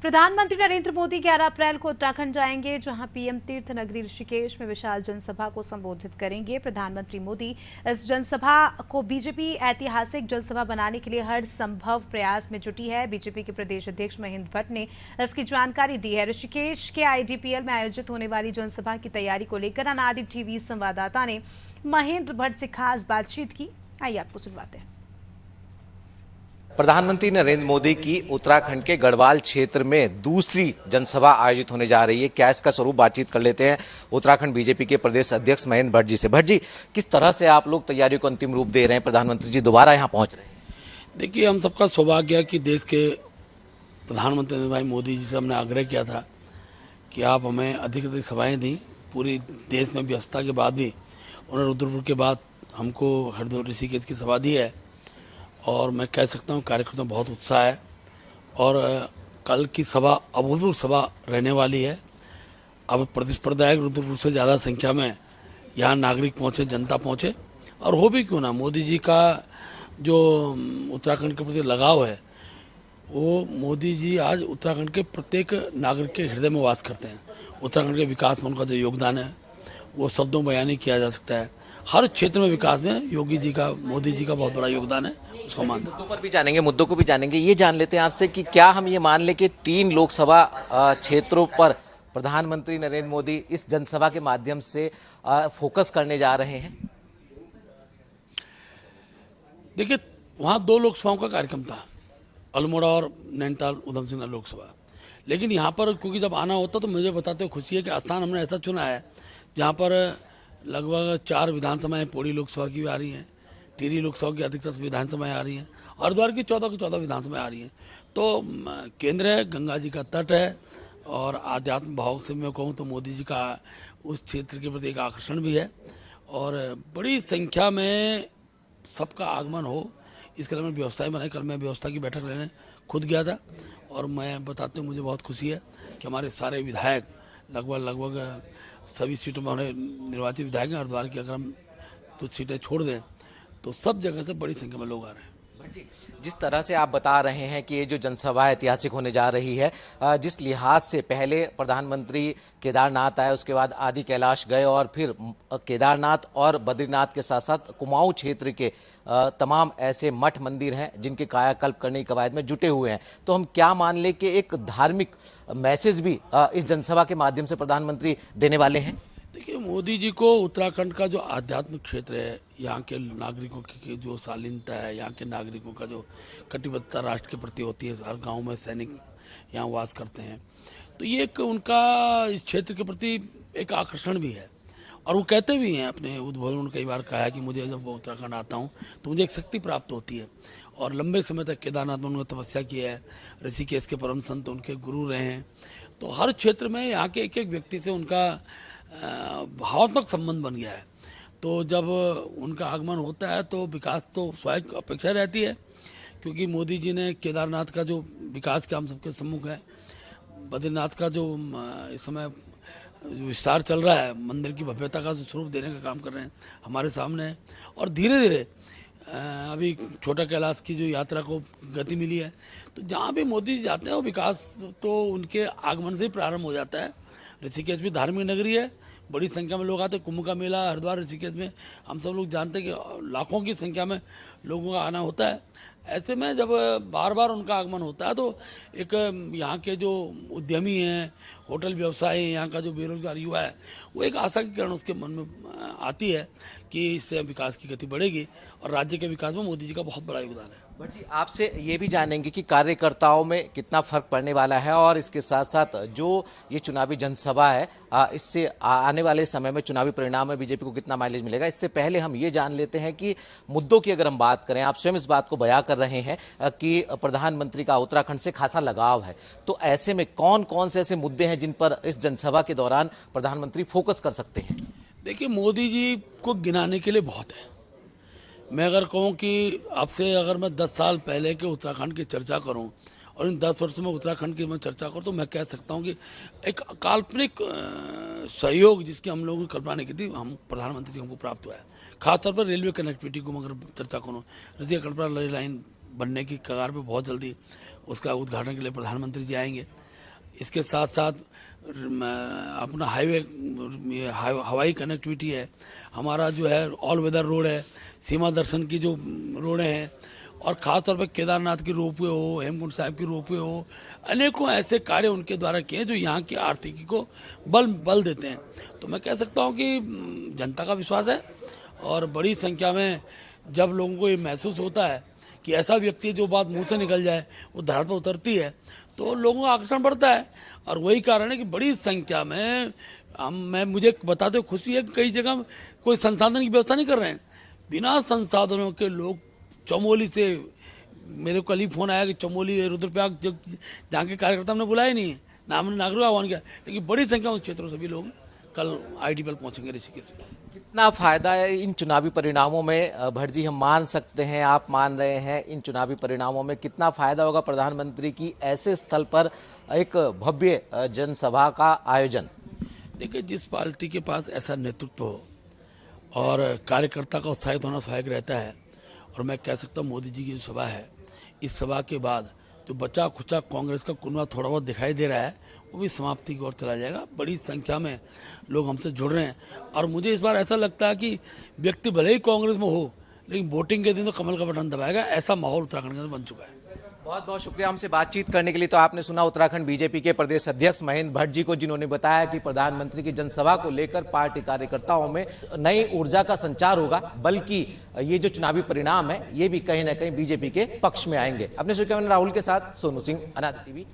प्रधानमंत्री नरेंद्र मोदी 11 अप्रैल को उत्तराखंड जाएंगे, जहां पीएम तीर्थ नगरी ऋषिकेश में विशाल जनसभा को संबोधित करेंगे। प्रधानमंत्री मोदी इस जनसभा को बीजेपी ऐतिहासिक जनसभा बनाने के लिए हर संभव प्रयास में जुटी है। बीजेपी के प्रदेश अध्यक्ष महेंद्र भट्ट ने इसकी जानकारी दी है। ऋषिकेश के आईडीपीएल में आयोजित होने वाली जनसभा की तैयारी को लेकर अनादि टीवी संवाददाता ने महेंद्र भट्ट से खास बातचीत की। आइए आपको सुनवाते हैं। प्रधानमंत्री नरेंद्र मोदी की उत्तराखंड के गढ़वाल क्षेत्र में दूसरी जनसभा आयोजित होने जा रही है। क्या इसका स्वरूप, बातचीत कर लेते हैं उत्तराखंड बीजेपी के प्रदेश अध्यक्ष महेंद्र भट्ट जी से। भट्ट जी, किस तरह से आप लोग तैयारियों को अंतिम रूप दे रहे हैं? प्रधानमंत्री जी दोबारा यहाँ पहुंच रहे हैं। देखिए, हम सबका सौभाग्य है कि देश के प्रधानमंत्री नरेंद्र भाई मोदी जी से हमने आग्रह किया था कि आप हमें अधिक से अधिक सभाएँ दी। पूरी देश में व्यस्तता के बाद भी उन्होंने रुद्रपुर के बाद हमको हरिद्वार ऋषिकेश की सभा दी है और मैं कह सकता हूँ कार्यकर्ताओं में बहुत उत्साह है और कल की सभा अभूतपूर्व सभा रहने वाली है। अब प्रतिस्पर्धा है, रुद्रपुर से ज़्यादा संख्या में यहाँ नागरिक पहुँचे, जनता पहुँचे और हो भी क्यों ना। मोदी जी का जो उत्तराखंड के प्रति लगाव है, वो मोदी जी आज उत्तराखंड के प्रत्येक नागरिक के हृदय में वास करते हैं। उत्तराखंड के विकास में उनका जो योगदान है वो शब्दों में बयान नहीं किया जा सकता है। हर क्षेत्र में विकास में योगी जी का, मोदी जी का बहुत बड़ा योगदान है, उसको मानते हैं। मुद्दों पर भी जानेंगे, मुद्दों को भी जानेंगे। ये जान लेते हैं आपसे कि क्या हम ये मान लें कि 3 लोकसभा क्षेत्रों पर प्रधानमंत्री नरेंद्र मोदी इस जनसभा के माध्यम से फोकस करने जा रहे हैं? देखिए, वहाँ 2 लोकसभाओं का कार्यक्रम था, अल्मोड़ा और नैनीताल उधम सिंह लोकसभा। लेकिन यहाँ पर क्योंकि जब आना होता तो मुझे बताते हुए खुशी है कि स्थान हमने ऐसा चुना है जहाँ पर लगभग 4 विधानसभाएं पौड़ी लोकसभा की भी आ रही हैं, टिहरी लोकसभा की अधिकतर विधानसभाएं आ रही हैं, हरिद्वार की 14 विधानसभाएं आ रही हैं। तो केंद्र है, गंगा जी का तट है और आध्यात्म भाव से मैं कहूँ तो मोदी जी का उस क्षेत्र के प्रति एक आकर्षण भी है और बड़ी संख्या में सबका आगमन हो, इसके लिए व्यवस्थाएं बनाई। कल मैं व्यवस्था की बैठक लेने खुद गया था और मैं बताते हुए मुझे बहुत खुशी है कि हमारे सारे विधायक लगभग सभी सीटों में हमारे निर्वाचित विधायक हैं। हरिद्वार की अगर हम कुछ सीटें छोड़ दें तो सब जगह से बड़ी संख्या में लोग आ रहे हैं। जिस तरह से आप बता रहे हैं कि ये जो जनसभा ऐतिहासिक होने जा रही है, जिस लिहाज से पहले प्रधानमंत्री केदारनाथ आए, उसके बाद आदि कैलाश गए और फिर केदारनाथ और बद्रीनाथ के साथ साथ कुमाऊं क्षेत्र के तमाम ऐसे मठ मंदिर हैं जिनके कायाकल्प करने की कवायद में जुटे हुए हैं, तो हम क्या मान लें कि एक धार्मिक मैसेज भी इस जनसभा के माध्यम से प्रधानमंत्री देने वाले हैं? देखिए, मोदी जी को उत्तराखंड का जो आध्यात्मिक क्षेत्र है, यहाँ के नागरिकों की जो शालीनता है, यहाँ के नागरिकों का जो कटिबद्धता राष्ट्र के प्रति होती है, हर गांव में सैनिक यहाँ वास करते हैं, तो ये एक उनका इस क्षेत्र के प्रति एक आकर्षण भी है। और वो कहते भी हैं अपने उद्बोधन में, कई बार कहा है कि मुझे जब उत्तराखंड आता हूँ तो मुझे एक शक्ति प्राप्त होती है। और लंबे समय तक केदारनाथ में उन्होंने तपस्या की है, ऋषिकेश के परम संत उनके गुरु रहे हैं। तो हर क्षेत्र में यहाँ के एक एक व्यक्ति से उनका भावनात्मक संबंध बन गया है। तो जब उनका आगमन होता है तो विकास तो स्वाभाविक अपेक्षा रहती है, क्योंकि मोदी जी ने केदारनाथ का जो विकास का हम सबके सम्मुख है, बद्रीनाथ का जो इस समय विस्तार चल रहा है, मंदिर की भव्यता का जो स्वरूप देने का काम कर रहे हैं हमारे सामने है। और धीरे धीरे अभी छोटा कैलाश की जो यात्रा को गति मिली है, तो जहाँ भी मोदी जी जाते हैं वो विकास तो उनके आगमन से ही प्रारंभ हो जाता है। ऋषिकेश भी धार्मिक नगरी है, बड़ी संख्या में लोग आते हैं। कुंभ का मेला हरिद्वार ऋषिकेश में हम सब लोग जानते हैं कि लाखों की संख्या में लोगों का आना होता है। ऐसे में जब बार बार उनका आगमन होता है तो एक यहाँ के जो उद्यमी हैं, होटल व्यवसाय है, यहाँ का जो बेरोजगार युवा है, वो एक आशा की किरण उसके मन में आती है कि इससे विकास की गति बढ़ेगी और राज्य के विकास में मोदी जी का बहुत बड़ा योगदान है। भट्ट जी, आपसे ये भी जानेंगे कि कार्यकर्ताओं में कितना फर्क पड़ने वाला है और इसके साथ साथ जो ये चुनावी जनसभा है, इससे आने वाले समय में चुनावी परिणाम में बीजेपी को कितना माइलेज मिलेगा। इससे पहले हम ये जान लेते हैं कि मुद्दों की अगर हम बात करें, आप स्वयं इस बात को बयां कर रहे हैं कि प्रधानमंत्री का उत्तराखंड से खासा लगाव है, तो ऐसे में कौन कौन से ऐसे मुद्दे हैं जिन पर इस जनसभा के दौरान प्रधानमंत्री फोकस कर सकते हैं? देखिए, मोदी जी को गिनाने के लिए बहुत है। मैं अगर कहूँ कि आपसे अगर मैं 10 साल पहले के उत्तराखंड की चर्चा करूँ और इन 10 वर्ष में उत्तराखंड की मैं चर्चा करूँ तो मैं कह सकता हूँ कि एक काल्पनिक सहयोग जिसकी हम लोगों ने कल्पना नहीं की थी, हम प्रधानमंत्री जी हमको प्राप्त हुआ है। खासतौर पर रेलवे कनेक्टिविटी को अगर चर्चा करूँ, ऋषिकेश कटरा रेल लाइन बनने की कगार पे बहुत जल्दी उसका उद्घाटन के लिए प्रधानमंत्री जी आएंगे। इसके साथ साथ अपना हवाई कनेक्टिविटी है, हमारा जो है ऑल वेदर रोड है, सीमा दर्शन की जो रोडें हैं, और ख़ासतौर पर केदारनाथ की रोपवे हो, हेमकुंड साहिब की रोपवे हो, अनेकों ऐसे कार्य उनके द्वारा किए जो यहाँ की आर्थिकी को बल देते हैं। तो मैं कह सकता हूँ कि जनता का विश्वास है, और बड़ी संख्या में जब लोगों को ये महसूस होता है कि ऐसा व्यक्ति जो बात मुंह से निकल जाए वो धरातल पर उतरती है, तो लोगों का आकर्षण बढ़ता है। और वही कारण है कि बड़ी संख्या में मुझे बताते हुए खुशी है कि कई जगह कोई संसाधन की व्यवस्था नहीं कर रहे हैं, बिना संसाधनों के लोग चमोली से, मेरे को कल ही फोन आया कि चमोली रुद्रप्रयाग जहाँ के कार्यकर्ता हमने बुलाए नहीं है, ना हमने नागरिक आह्वान किया, लेकिन बड़ी संख्या उन क्षेत्रों से भी लोग कल ITPL पहुंचेंगे ऋषिकेश में। कितना फायदा है इन चुनावी परिणामों में? भट्ट जी, हम मान सकते हैं, आप मान रहे हैं, इन चुनावी परिणामों में कितना फायदा होगा प्रधानमंत्री की ऐसे स्थल पर एक भव्य जनसभा का आयोजन? देखिए, जिस पार्टी के पास ऐसा नेतृत्व हो और कार्यकर्ता का उत्साहित होना सहायक रहता है, और मैं कह सकता हूँ मोदी जी की जो सभा है, इस सभा के बाद जो बचा खुचा कांग्रेस का कुनबा थोड़ा बहुत दिखाई दे रहा है, वो भी समाप्ति की ओर चला जाएगा। बड़ी संख्या में लोग हमसे जुड़ रहे हैं, और मुझे इस बार ऐसा लगता है कि व्यक्ति भले ही कांग्रेस में हो, लेकिन वोटिंग के दिन तो कमल का बटन दबाएगा, ऐसा माहौल उत्तराखंड के अंदर बन चुका है। बहुत बहुत शुक्रिया हमसे बातचीत करने के लिए। तो आपने सुना उत्तराखंड बीजेपी के प्रदेश अध्यक्ष महेंद्र भट्ट जी को, जिन्होंने बताया कि प्रधानमंत्री की जनसभा को लेकर पार्टी कार्यकर्ताओं में नई ऊर्जा का संचार होगा, बल्कि ये जो चुनावी परिणाम है ये भी कहीं ना कहीं बीजेपी के पक्ष में आएंगे। अपने सहयोगी राहुल के साथ सोनू सिंह, अनादि टीवी।